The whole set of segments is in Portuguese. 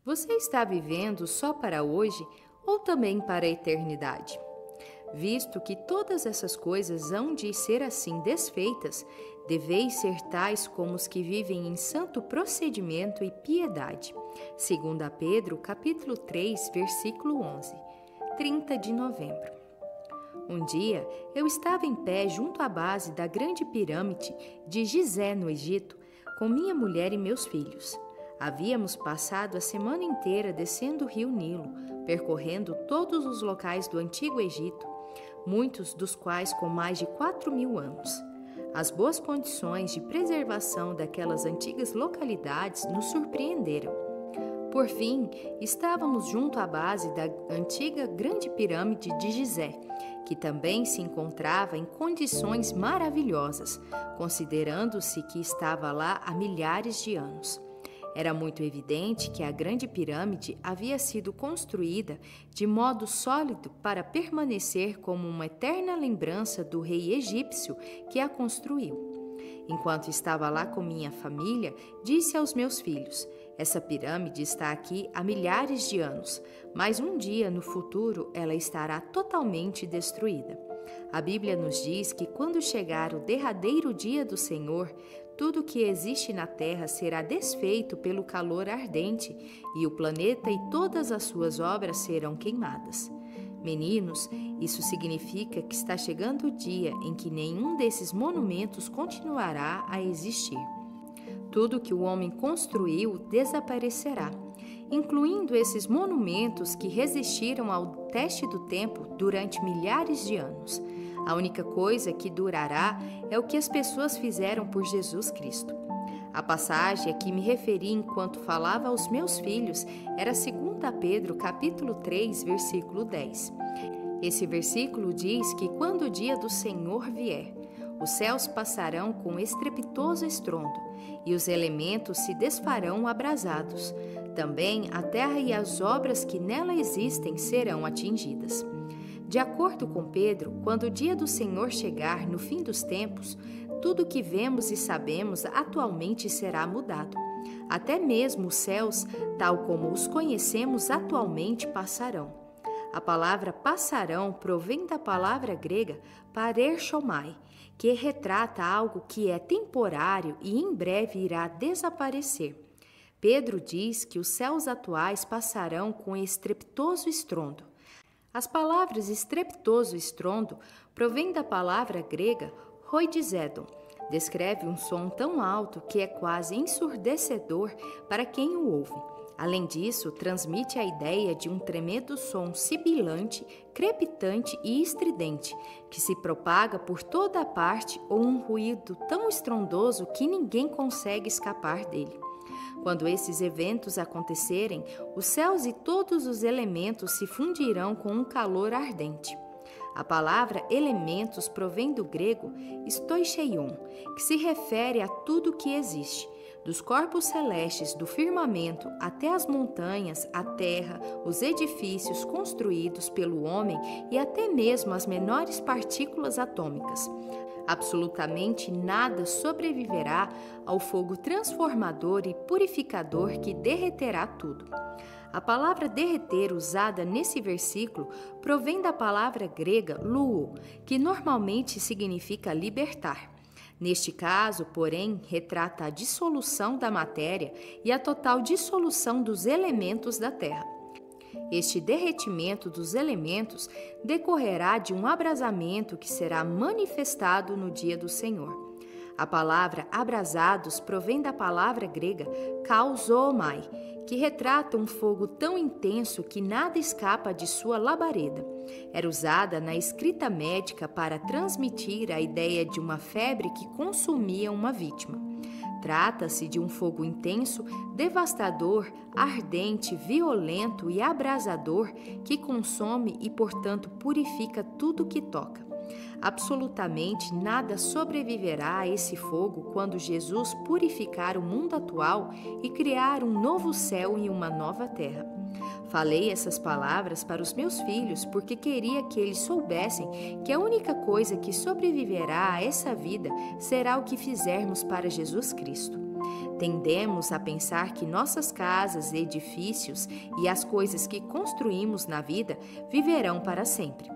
Você está vivendo só para hoje ou também para a eternidade? Visto que todas essas coisas hão de ser assim desfeitas, deveis ser tais como os que vivem em santo procedimento e piedade. 2 Pedro, capítulo 3, versículo 11, 30 de novembro. Um dia, eu estava em pé junto à base da grande pirâmide de Gizé, no Egito, com minha mulher e meus filhos. Havíamos passado a semana inteira descendo o rio Nilo, percorrendo todos os locais do Antigo Egito, muitos dos quais com mais de 4.000 anos. As boas condições de preservação daquelas antigas localidades nos surpreenderam. Por fim, estávamos junto à base da antiga Grande Pirâmide de Gizé, que também se encontrava em condições maravilhosas, considerando-se que estava lá há milhares de anos. Era muito evidente que a Grande Pirâmide havia sido construída de modo sólido para permanecer como uma eterna lembrança do rei egípcio que a construiu. Enquanto estava lá com minha família, disse aos meus filhos: essa pirâmide está aqui há milhares de anos, mas um dia no futuro ela estará totalmente destruída. A Bíblia nos diz que quando chegar o derradeiro dia do Senhor, tudo que existe na terra será desfeito pelo calor ardente e o planeta e todas as suas obras serão queimadas. Meninos, isso significa que está chegando o dia em que nenhum desses monumentos continuará a existir. Tudo que o homem construiu desaparecerá, incluindo esses monumentos que resistiram ao teste do tempo durante milhares de anos. A única coisa que durará é o que as pessoas fizeram por Jesus Cristo. A passagem a que me referi enquanto falava aos meus filhos era 2 Pedro, capítulo 3, versículo 10. Esse versículo diz que quando o dia do Senhor vier, os céus passarão com estrepitoso estrondo e os elementos se desfarão abrasados. Também a terra e as obras que nela existem serão atingidas. De acordo com Pedro, quando o dia do Senhor chegar no fim dos tempos, tudo o que vemos e sabemos atualmente será mudado. Até mesmo os céus, tal como os conhecemos atualmente, passarão. A palavra passarão provém da palavra grega parerchomai, que retrata algo que é temporário e em breve irá desaparecer. Pedro diz que os céus atuais passarão com estrepitoso estrondo. As palavras estrepitoso e estrondo provêm da palavra grega roidizedon. Descreve um som tão alto que é quase ensurdecedor para quem o ouve. Além disso, transmite a ideia de um tremendo som sibilante, crepitante e estridente, que se propaga por toda a parte, ou um ruído tão estrondoso que ninguém consegue escapar dele. Quando esses eventos acontecerem, os céus e todos os elementos se fundirão com um calor ardente. A palavra elementos provém do grego stoicheion, que se refere a tudo que existe, dos corpos celestes do firmamento até as montanhas, a terra, os edifícios construídos pelo homem e até mesmo as menores partículas atômicas. Absolutamente nada sobreviverá ao fogo transformador e purificador que derreterá tudo. A palavra derreter usada nesse versículo provém da palavra grega luo, que normalmente significa libertar. Neste caso, porém, retrata a dissolução da matéria e a total dissolução dos elementos da terra. Este derretimento dos elementos decorrerá de um abrasamento que será manifestado no dia do Senhor. A palavra abrasados provém da palavra grega kausomai, que retrata um fogo tão intenso que nada escapa de sua labareda. Era usada na escrita médica para transmitir a ideia de uma febre que consumia uma vítima. Trata-se de um fogo intenso, devastador, ardente, violento e abrasador que consome e, portanto, purifica tudo que toca. Absolutamente nada sobreviverá a esse fogo quando Jesus purificar o mundo atual e criar um novo céu e uma nova terra. Falei essas palavras para os meus filhos porque queria que eles soubessem que a única coisa que sobreviverá a essa vida será o que fizermos para Jesus Cristo. Tendemos a pensar que nossas casas, edifícios e as coisas que construímos na vida viverão para sempre.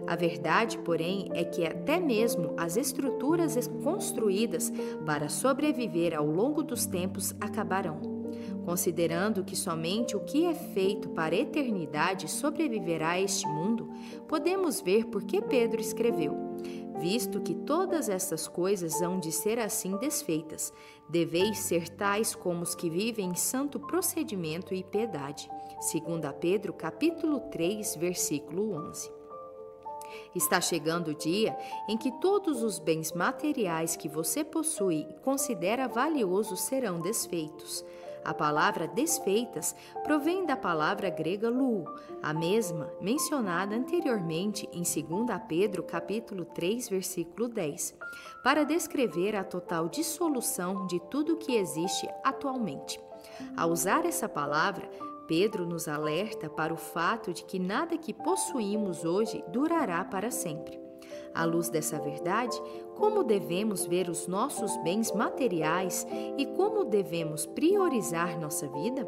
A verdade, porém, é que até mesmo as estruturas construídas para sobreviver ao longo dos tempos acabarão. Considerando que somente o que é feito para a eternidade sobreviverá a este mundo, podemos ver por que Pedro escreveu: visto que todas estas coisas hão de ser assim desfeitas, deveis ser tais como os que vivem em santo procedimento e piedade. 2 Pedro, capítulo 3, versículo 11. Está chegando o dia em que todos os bens materiais que você possui e considera valiosos serão desfeitos. A palavra desfeitas provém da palavra grega lou, a mesma mencionada anteriormente em 2 Pedro capítulo 3, versículo 10, para descrever a total dissolução de tudo o que existe atualmente. Ao usar essa palavra, Pedro nos alerta para o fato de que nada que possuímos hoje durará para sempre. À luz dessa verdade, como devemos ver os nossos bens materiais e como devemos priorizar nossa vida?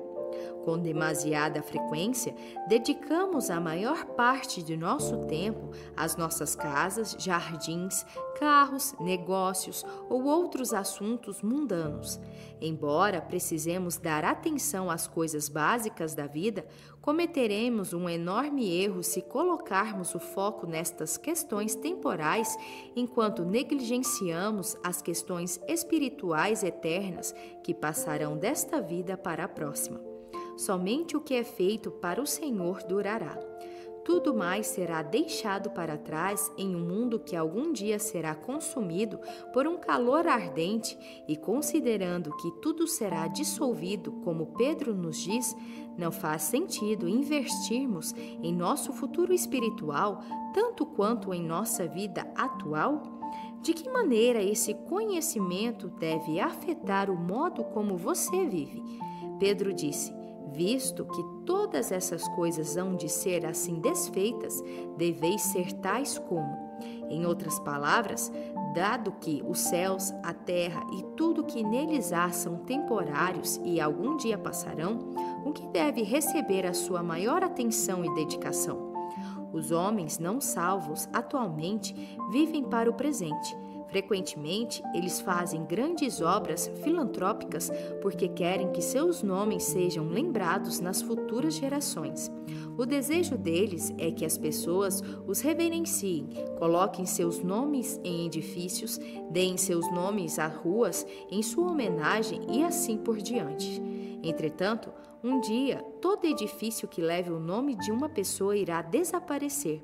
Com demasiada frequência, dedicamos a maior parte de nosso tempo às nossas casas, jardins, carros, negócios ou outros assuntos mundanos. Embora precisemos dar atenção às coisas básicas da vida, cometeremos um enorme erro se colocarmos o foco nestas questões temporais enquanto negligenciamos as questões espirituais eternas que passarão desta vida para a próxima. Somente o que é feito para o Senhor durará. Tudo mais será deixado para trás em um mundo que algum dia será consumido por um calor ardente, e considerando que tudo será dissolvido, como Pedro nos diz, não faz sentido investirmos em nosso futuro espiritual tanto quanto em nossa vida atual? De que maneira esse conhecimento deve afetar o modo como você vive? Pedro disse: visto que todas essas coisas hão de ser assim desfeitas, deveis ser tais como. Em outras palavras, dado que os céus, a terra e tudo que neles há são temporários e algum dia passarão, o que deve receber a sua maior atenção e dedicação? Os homens não salvos atualmente vivem para o presente. Frequentemente, eles fazem grandes obras filantrópicas porque querem que seus nomes sejam lembrados nas futuras gerações. O desejo deles é que as pessoas os reverenciem, coloquem seus nomes em edifícios, deem seus nomes a ruas em sua homenagem e assim por diante. Entretanto, um dia, todo edifício que leve o nome de uma pessoa irá desaparecer.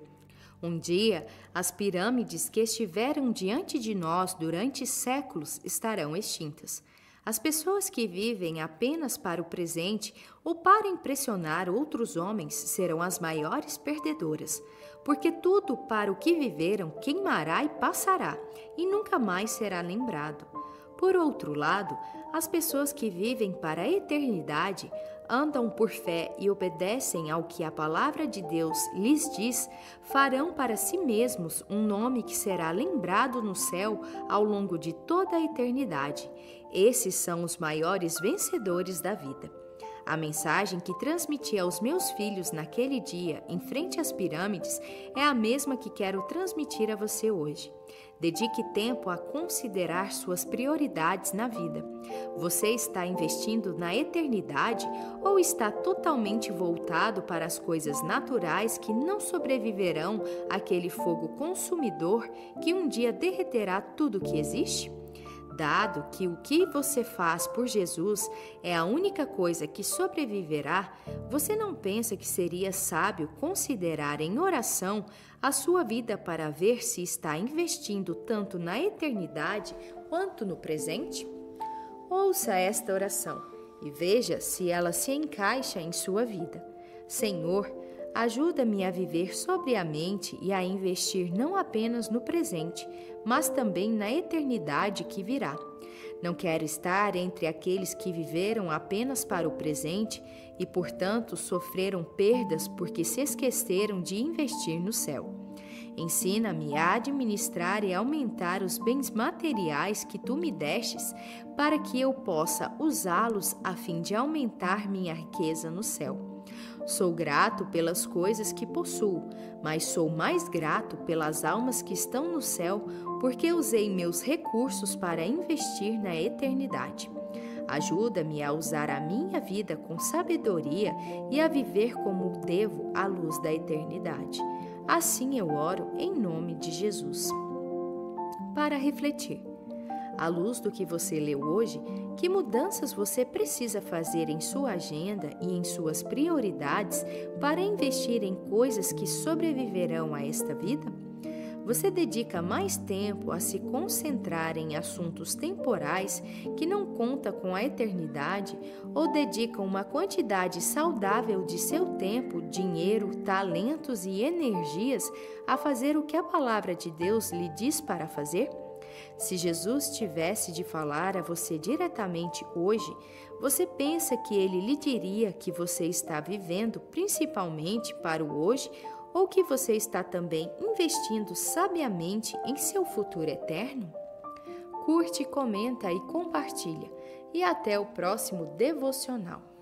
Um dia, as pirâmides que estiveram diante de nós durante séculos estarão extintas. As pessoas que vivem apenas para o presente ou para impressionar outros homens serão as maiores perdedoras, porque tudo para o que viveram queimará e passará, e nunca mais será lembrado. Por outro lado, as pessoas que vivem para a eternidade, andam por fé e obedecem ao que a palavra de Deus lhes diz, farão para si mesmos um nome que será lembrado no céu ao longo de toda a eternidade. Esses são os maiores vencedores da vida. A mensagem que transmiti aos meus filhos naquele dia, em frente às pirâmides, é a mesma que quero transmitir a você hoje. Dedique tempo a considerar suas prioridades na vida. Você está investindo na eternidade ou está totalmente voltado para as coisas naturais que não sobreviverão àquele fogo consumidor que um dia derreterá tudo que existe? Dado que o que você faz por Jesus é a única coisa que sobreviverá, você não pensa que seria sábio considerar em oração a sua vida para ver se está investindo tanto na eternidade quanto no presente? Ouça esta oração e veja se ela se encaixa em sua vida. Senhor, ajuda-me a viver sobriamente e a investir não apenas no presente, mas também na eternidade que virá. Não quero estar entre aqueles que viveram apenas para o presente e, portanto, sofreram perdas porque se esqueceram de investir no céu. Ensina-me a administrar e aumentar os bens materiais que tu me destes, para que eu possa usá-los a fim de aumentar minha riqueza no céu. Sou grato pelas coisas que possuo, mas sou mais grato pelas almas que estão no céu, porque usei meus recursos para investir na eternidade. Ajuda-me a usar a minha vida com sabedoria e a viver como devo à luz da eternidade. Assim eu oro em nome de Jesus. Para refletir, à luz do que você leu hoje, que mudanças você precisa fazer em sua agenda e em suas prioridades para investir em coisas que sobreviverão a esta vida? Você dedica mais tempo a se concentrar em assuntos temporais que não conta com a eternidade ou dedica uma quantidade saudável de seu tempo, dinheiro, talentos e energias a fazer o que a palavra de Deus lhe diz para fazer? Se Jesus tivesse de falar a você diretamente hoje, você pensa que ele lhe diria que você está vivendo principalmente para o hoje ou que você está também investindo sabiamente em seu futuro eterno? Curte, comenta e compartilha. E até o próximo devocional.